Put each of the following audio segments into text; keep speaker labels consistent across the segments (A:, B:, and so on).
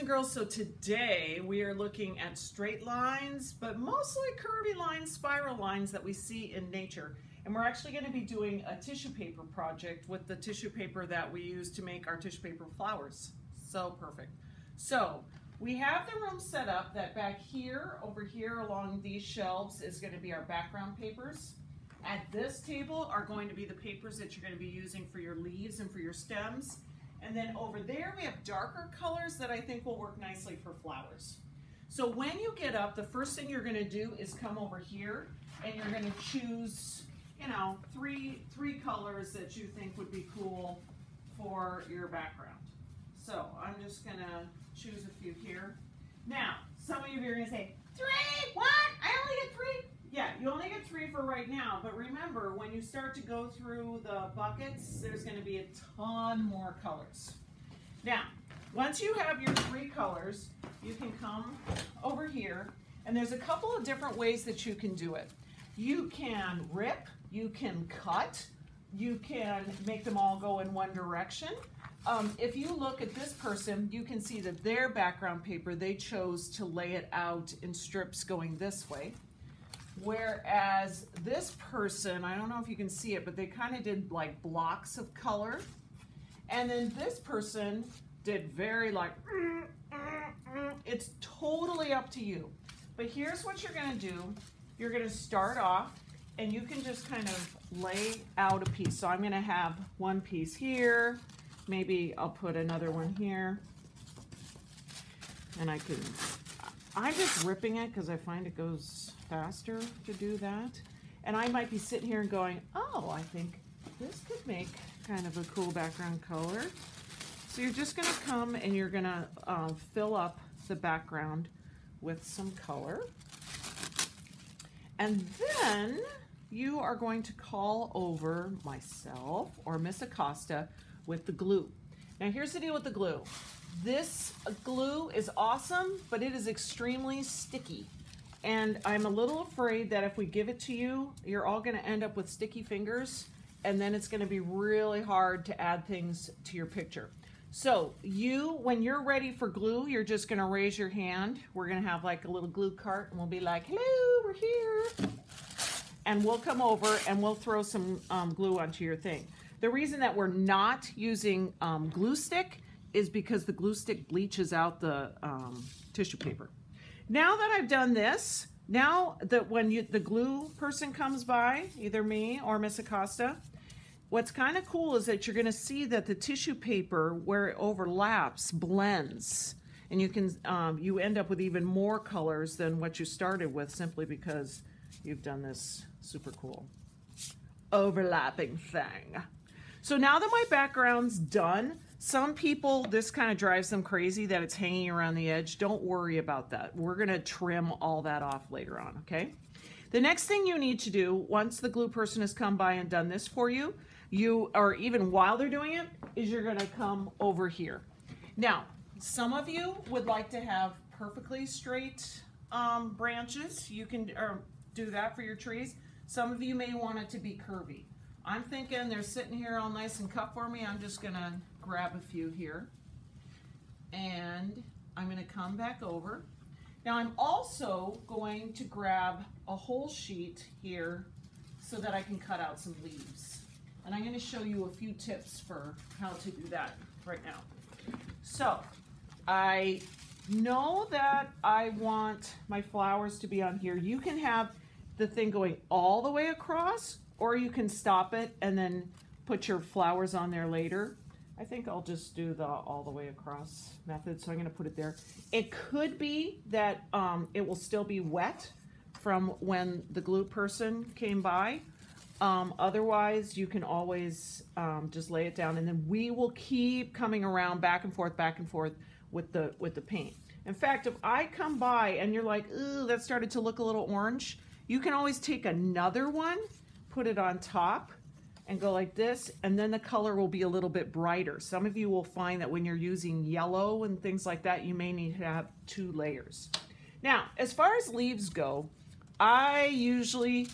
A: and girls, so today we are looking at straight lines, but mostly curvy lines, spiral lines that we see in nature. And we're actually going to be doing a tissue paper project with the tissue paper that we use to make our tissue paper flowers. So perfect. So we have the room set up that back here, over here along these shelves is going to be our background papers. At this table are going to be the papers that you're going to be using for your leaves and for your stems. And then over there we have darker colors that I think will work nicely for flowers. So when you get up, the first thing you're going to do is come over here and you're going to choose, you know, three colors that you think would be cool for your background. So I'm just going to choose a few here. Now, some of you are going to say, 3? What? I only get 3? Yeah, you only get 3 for right now, but remember, when you start to go through the buckets, there's going to be a ton more colors. Now, once you have your 3 colors, you can come over here, and there's a couple of different ways that you can do it. You can rip, you can cut, you can make them all go in one direction. If you look at this person, you can see that their background paper, they chose to lay it out in strips going this way. Whereas this person, I don't know if you can see it, but they kind of did like blocks of color. And then this person did very like, it's totally up to you. But here's what you're gonna do. You're gonna start off and you can just kind of lay out a piece. So I'm gonna have one piece here. Maybe I'll put another one here. And I'm just ripping it because I find it goes faster to do that. And I might be sitting here and going, oh, I think this could make kind of a cool background color. So you're just gonna come and you're gonna fill up the background with some color. And then you are going to call over myself or Miss Acosta with the glue. Now here's the deal with the glue. This glue is awesome, but it is extremely sticky. And I'm a little afraid that if we give it to you, you're all gonna end up with sticky fingers, and then it's gonna be really hard to add things to your picture. So when you're ready for glue, you're just gonna raise your hand. We're gonna have like a little glue cart and we'll be like, hello, we're here. And we'll come over and we'll throw some glue onto your thing. The reason that we're not using glue stick is because the glue stick bleaches out the tissue paper. Now that I've done this, now that when the glue person comes by, either me or Miss Acosta, what's kind of cool is that you're going to see that the tissue paper, where it overlaps, blends. And you can you end up with even more colors than what you started with simply because you've done this super cool overlapping thing. So now that my background's done, some people, this kind of drives them crazy that it's hanging around the edge. Don't worry about that. We're gonna trim all that off later on, okay? The next thing you need to do, once the glue person has come by and done this for you, or even while they're doing it, is you're gonna come over here. Now, some of you would like to have perfectly straight branches. You can do that for your trees. Some of you may want it to be curvy. I'm thinking they're sitting here all nice and cut for me. I'm just gonna grab a few here. And I'm gonna come back over. Now I'm also going to grab a whole sheet here so that I can cut out some leaves. And I'm gonna show you a few tips for how to do that right now. So I know that I want my flowers to be on here. You can have the thing going all the way across, or you can stop it and then put your flowers on there later. I think I'll just do the all the way across method, so I'm gonna put it there. It could be that it will still be wet from when the glue person came by. Otherwise, you can always just lay it down, and then we will keep coming around back and forth with the paint. In fact, if I come by and you're like, ooh, that started to look a little orange, you can always take another one, put it on top, and go like this, and then the color will be a little bit brighter. Some of you will find that when you're using yellow and things like that, you may need to have 2 layers. Now, as far as leaves go, I usually,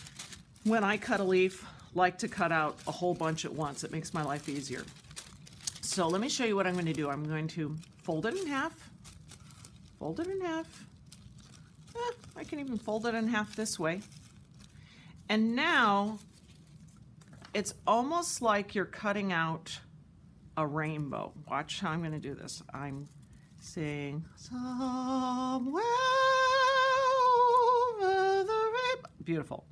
A: when I cut a leaf, like to cut out a whole bunch at once. It makes my life easier. So let me show you what I'm going to do. I'm going to fold it in half, Fold it in half. I can even fold it in half this way. And now it's almost like you're cutting out a rainbow. Watch how I'm going to do this. I'm saying somewhere over the rainbow. Beautiful.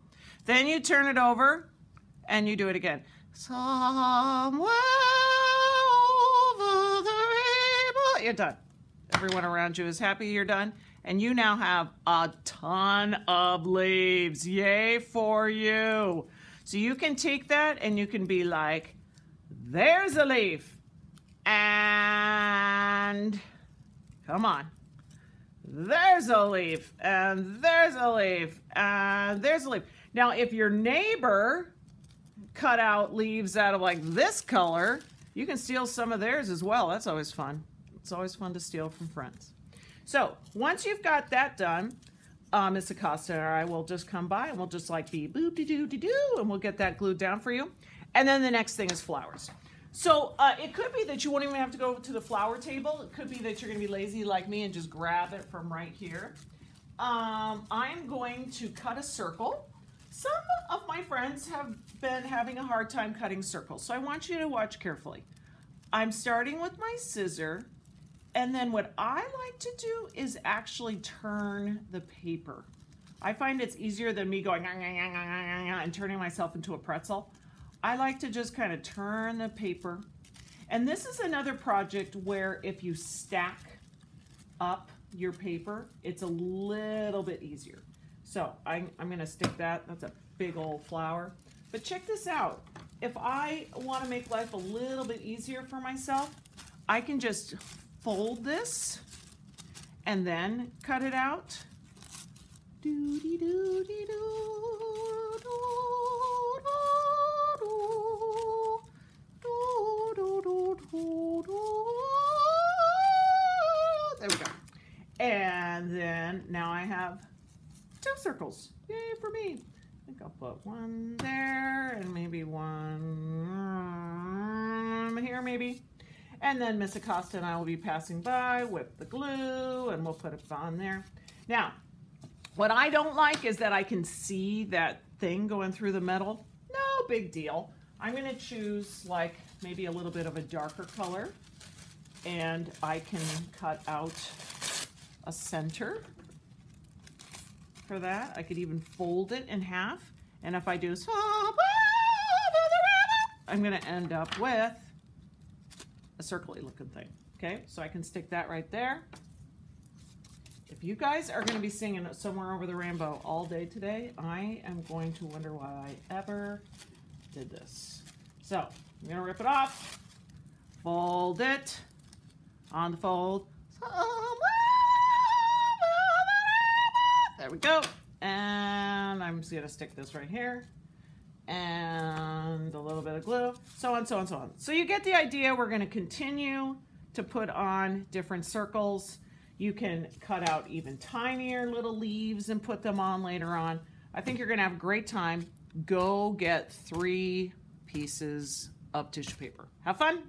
A: Then you turn it over and you do it again. Somewhere over the rainbow. You're done. Everyone around you is happy you're done. And you now have a ton of leaves. Yay for you. So you can take that and you can be like, there's a leaf. And come on. There's a leaf. And there's a leaf. And there's a leaf. Now, if your neighbor cut out leaves out of like this color, you can steal some of theirs as well. That's always fun. It's always fun to steal from friends. So once you've got that done, Miss Acosta and I will just come by and we'll just like be boop-de-doo-de-doo, and we'll get that glued down for you. And then the next thing is flowers. So it could be that you won't even have to go to the flower table. It could be that you're going to be lazy like me and just grab it from right here. I'm going to cut a circle. Some of my friends have been having a hard time cutting circles, so I want you to watch carefully. I'm starting with my scissor. And then what I like to do is actually turn the paper. I find it's easier than me going and turning myself into a pretzel. I like to just kind of turn the paper. And this is another project where if you stack up your paper, it's a little bit easier. So I'm going to stick that. That's a big old flower. But check this out. If I want to make life a little bit easier for myself, I can just fold this and then cut it out. There we go. And then now I have 2 circles. Yay for me. I think I'll put one there and maybe one here maybe. And then Miss Acosta and I will be passing by with the glue and we'll put it on there. Now, what I don't like is that I can see that thing going through the metal. No big deal. I'm going to choose like maybe a little bit of a darker color, and I can cut out a center for that. I could even fold it in half. And if I do, I'm going to end up with a circle-y looking thing. Okay, so I can stick that right there. If you guys are going to be singing Somewhere Over the Rainbow all day today, I am going to wonder why I ever did this. So I'm going to rip it off, fold it, on the fold. There we go. And I'm just going to stick this right here. And a little bit of glue, so on, so on, so on. So you get the idea. We're going to continue to put on different circles. You can cut out even tinier little leaves and put them on later on. I think you're going to have a great time. Go get 3 pieces of tissue paper. Have fun.